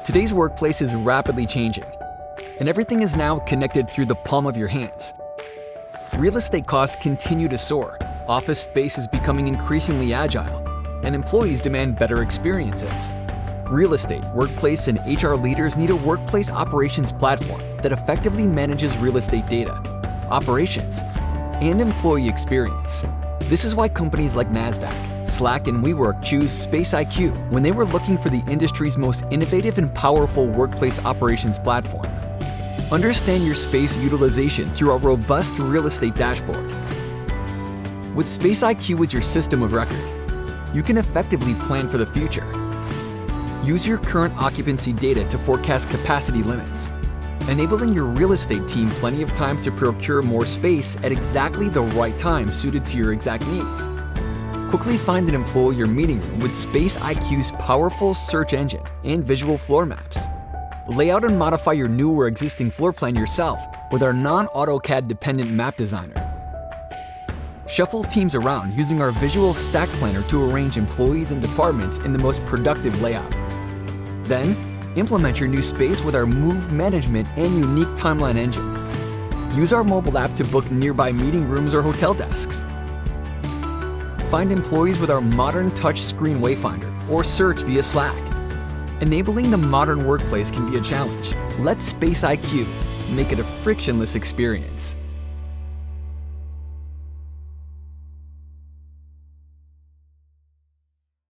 Today's workplace is rapidly changing, and everything is now connected through the palm of your hands. Real estate costs continue to soar, office space is becoming increasingly agile, and employees demand better experiences. Real estate, workplace, and HR leaders need a workplace operations platform that effectively manages real estate data, operations, and employee experience. This is why companies like Nasdaq, Slack, and WeWork choose SpaceIQ when they were looking for the industry's most innovative and powerful workplace operations platform. Understand your space utilization through our robust real estate dashboard. With SpaceIQ as your system of record, you can effectively plan for the future. Use your current occupancy data to forecast capacity limits, enabling your real estate team plenty of time to procure more space at exactly the right time suited to your exact needs. Quickly find and employ your meeting room with SpaceIQ's powerful search engine and visual floor maps. Lay out and modify your new or existing floor plan yourself with our non-AutoCAD dependent map designer. Shuffle teams around using our visual stack planner to arrange employees and departments in the most productive layout. Then, implement your new space with our move management and unique timeline engine. Use our mobile app to book nearby meeting rooms or hotel desks. Find employees with our modern touchscreen wayfinder or search via Slack. Enabling the modern workplace can be a challenge. Let SpaceIQ make it a frictionless experience.